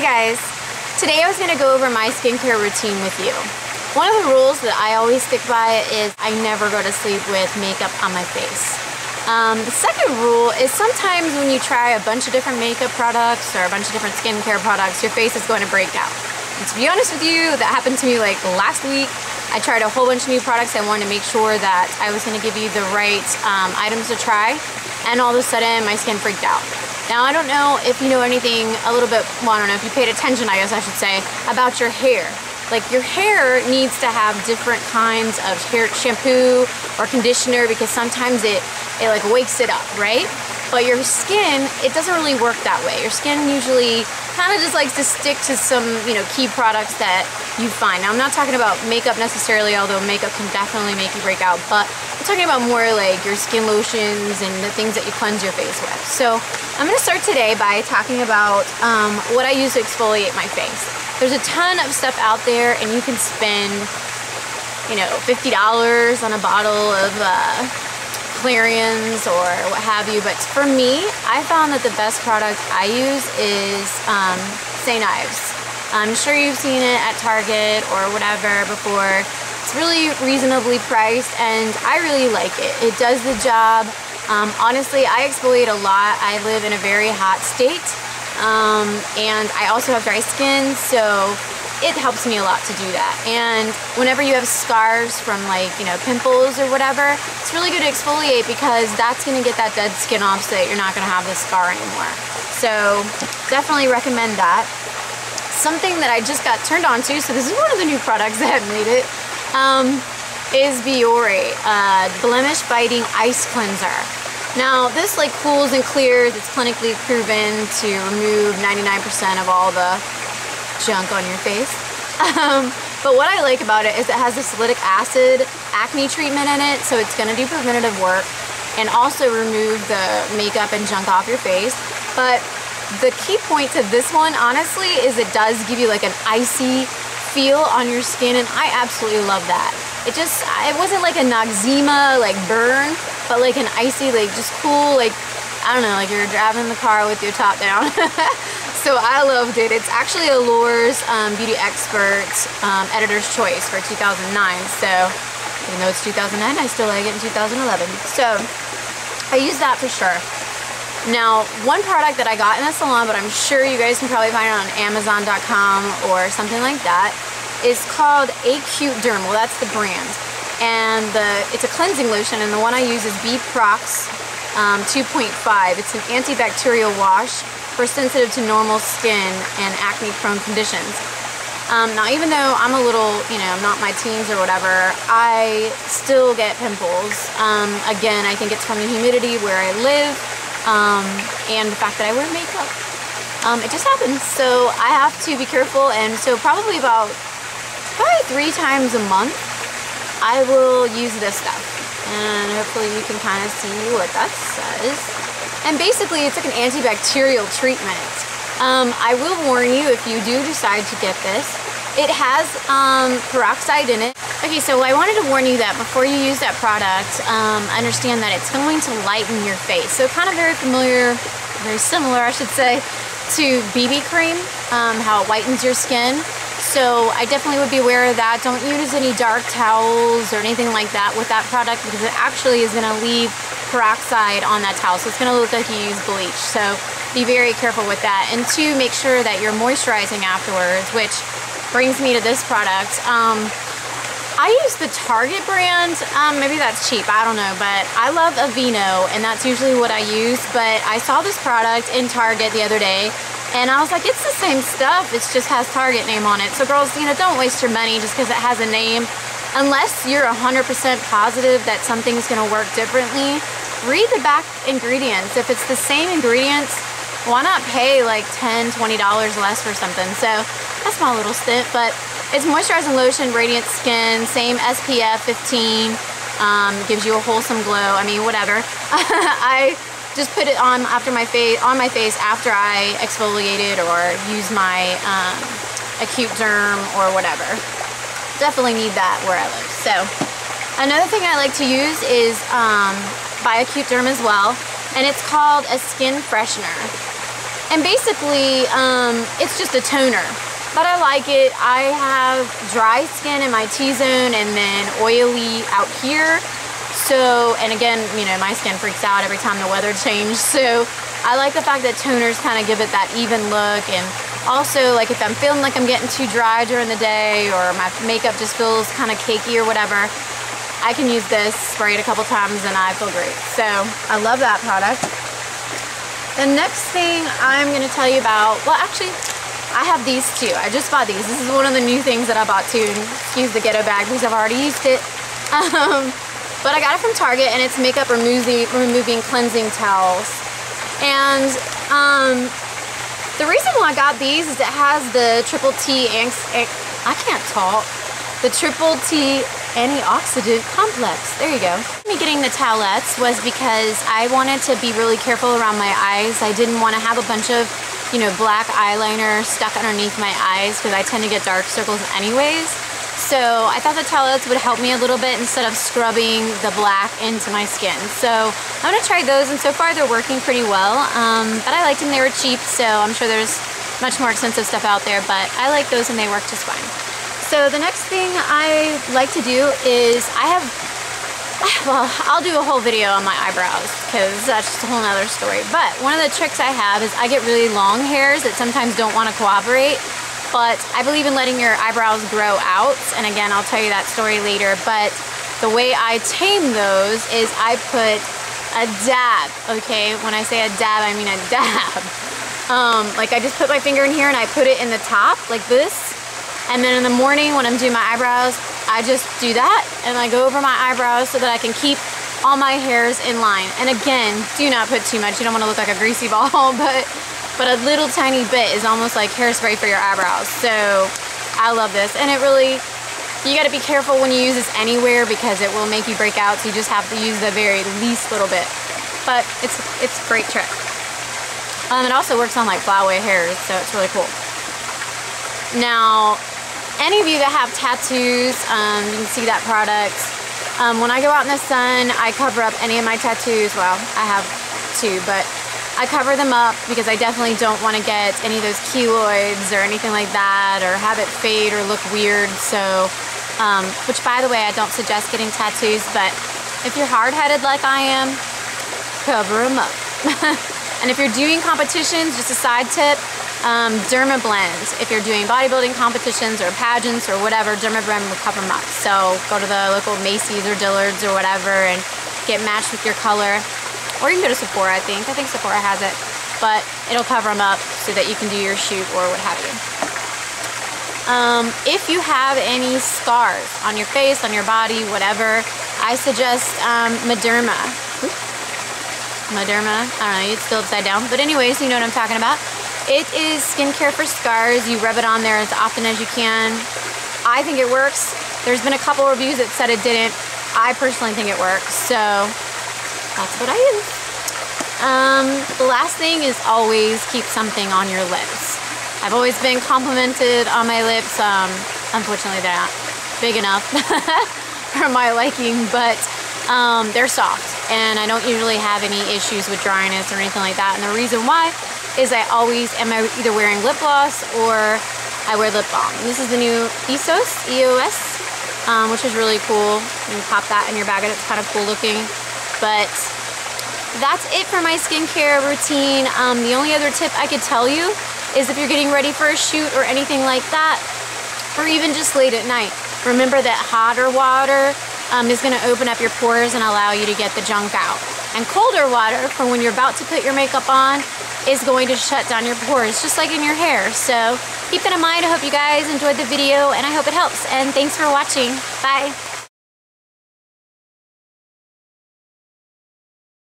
Hey guys, today I was going to go over my skincare routine with you. One of the rules that I always stick by is I never go to sleep with makeup on my face. The second rule is sometimes when you try a bunch of different makeup products or a bunch of different skincare products, your face is going to break out. And to be honest with you, that happened to me like last week. I tried a whole bunch of new products. I wanted to make sure that I was going to give you the right items to try, and all of a sudden my skin freaked out. Now I don't know if you know anything a little bit, well I don't know if you paid attention, I guess I should say, about your hair. Like your hair needs to have different kinds of hair shampoo or conditioner because sometimes it like wakes it up, right? But your skin, it doesn't really work that way. Your skin usually kind of just likes to stick to some, key products that you find. Now, I'm not talking about makeup necessarily, although makeup can definitely make you break out, but I'm talking about more like your skin lotions and the things that you cleanse your face with. So I'm gonna start today by talking about what I use to exfoliate my face. There's a ton of stuff out there and you can spend, $50 on a bottle of Clarions or what have you, but for me, I found that the best product I use is St.Ives. I'm sure you've seen it at Target or whatever before. It's really reasonably priced and I really like it. It does the job. Honestly, I exfoliate a lot. I live in a very hot state and I also have dry skin, so it helps me a lot to do that. And whenever you have scars from pimples or whatever, it's really good to exfoliate because that's gonna get that dead skin off so that you're not gonna have the scar anymore. So definitely recommend that. Something that I just got turned on to, so this is one of the new products that have made it, is Biore, Blemish Fighting Ice Cleanser. Now this cools and clears, it's clinically proven to remove 99% of all the junk on your face. But what I like about it is it has a salicylic acid acne treatment in it, so it's gonna do preventative work and also remove the makeup and junk off your face. But the key point to this one, honestly, is it does give you like an icy feel on your skin, and I absolutely love that. It wasn't like a Noxzema burn, but like an icy, just cool, I don't know, like you're driving the car with your top down. So I loved it. It's actually Allure's Beauty Expert Editor's Choice for 2009. So even though it's 2009, I still like it in 2011. So I use that for sure. Now, one product that I got in a salon, but I'm sure you guys can probably find it on Amazon.com or something like that, is called Acute Derm. Well, that's the brand. And it's a cleansing lotion, and the one I use is B-Prox 2.5. It's an antibacterial wash for sensitive to normal skin and acne-prone conditions. Now, even though I'm a little, not my teens or whatever, I still get pimples. Again, I think it's from the humidity where I live and the fact that I wear makeup. It just happens, so I have to be careful, and so probably 3 times a month, I will use this stuff. And hopefully you can kind of see what that says. And basically, it's like an antibacterial treatment. I will warn you if you do decide to get this, it has peroxide in it. Okay, so I wanted to warn you that before you use that product, understand that it's going to lighten your face. So kind of very similar, I should say, to BB cream, how it whitens your skin. So I definitely would be aware of that. Don't use any dark towels or anything like that with that product because it actually is going to leave peroxide on that towel. So it's going to look like you use bleach. So be very careful with that. And 2, make sure that you're moisturizing afterwards, which brings me to this product. I use the Target brand. Maybe that's cheap, I don't know, but I love Aveeno, and that's usually what I use. But I saw this product in Target the other day, and I was like, it's the same stuff, it just has Target name on it. So girls, don't waste your money just because it has a name. Unless you're 100% positive that something's gonna work differently, read the back ingredients. If it's the same ingredients, why not pay like $10, $20 less for something? So that's my little stint, but it's moisturizing lotion, radiant skin, same SPF 15, gives you a wholesome glow. I mean, whatever. I just put it on my face after I exfoliated or use my Acute Derm or whatever. Definitely need that where I live. So another thing I like to use is by Acute Derm as well, and it's called a skin freshener. And basically, it's just a toner. But I like it. I have dry skin in my T-zone and then oily out here. So, and again, you know, my skin freaks out every time the weather changes. So I like the fact that toners kind of give it that even look. And also, like if I'm feeling like I'm getting too dry during the day or my makeup just feels kind of cakey or whatever, I can use this, spray it a couple times, and I feel great. So I love that product. The next thing I'm going to tell you about, well, actually, I have these too. I just bought these. This is one of the new things that I bought too. Excuse the ghetto bag because I've already used it. But I got it from Target, and it's makeup removing cleansing towels. And the reason why I got these is it has the triple T, I can't talk, the triple T antioxidant complex. There you go. Me getting the towelettes was because I wanted to be really careful around my eyes. I didn't want to have a bunch of, you know, black eyeliner stuck underneath my eyes because I tend to get dark circles anyways. So I thought the towelettes would help me a little bit instead of scrubbing the black into my skin. So I'm gonna try those, and so far they're working pretty well. But I liked them, they were cheap, so I'm sure there's much more expensive stuff out there, but I like those and they work just fine. So the next thing I like to do is well, I'll do a whole video on my eyebrows because that's just a whole nother story. But one of the tricks I have is I get really long hairs that sometimes don't want to cooperate. But I believe in letting your eyebrows grow out. And again, I'll tell you that story later. But the way I tame those is I put a dab, okay? When I say a dab, I mean a dab. Like I just put my finger in here and I put it in the top like this. And then in the morning when I'm doing my eyebrows, I just do that and I go over my eyebrows so that I can keep all my hairs in line. And again, do not put too much. You don't want to look like a greasy ball, but a little tiny bit is almost like hairspray for your eyebrows. So I love this. And it really, you got to be careful when you use this anywhere because it will make you break out. So you just have to use the very least little bit. But it's a great trick. It also works on like flyaway hairs, so it's really cool. Now, any of you that have tattoos, you can see that product. When I go out in the sun, I cover up any of my tattoos. Well, I have two, but I cover them up because I definitely don't want to get any of those keloids or anything like that, or have it fade or look weird. So, which by the way, I don't suggest getting tattoos, but if you're hard-headed like I am, cover them up. And if you're doing competitions, just a side tip, Dermablend. If you're doing bodybuilding competitions or pageants or whatever, Dermablend will cover them up. So go to the local Macy's or Dillard's or whatever and get matched with your color. Or you can go to Sephora, I think. I think Sephora has it. But it'll cover them up so that you can do your shoot or what have you. If you have any scars on your face, on your body, whatever, I suggest Mederma. Mederma, I don't know, it's still upside down. But anyways, you know what I'm talking about. It is skincare for scars. You rub it on there as often as you can. I think it works. There's been a couple reviews that said it didn't. I personally think it works. So that's what I use. The last thing is always keep something on your lips. I've always been complimented on my lips. Unfortunately, they're not big enough for my liking, but they're soft. And I don't usually have any issues with dryness or anything like that. And the reason why is I always am either wearing lip gloss or I wear lip balm. And this is the new EOS, which is really cool. You can pop that in your bag and it's kind of cool looking. But that's it for my skincare routine. The only other tip I could tell you is if you're getting ready for a shoot or anything like that, or even just late at night, remember that hotter water is going to open up your pores and allow you to get the junk out. And colder water, for when you're about to put your makeup on, is going to shut down your pores, just like in your hair. So keep that in mind. I hope you guys enjoyed the video and I hope it helps. And thanks for watching. Bye.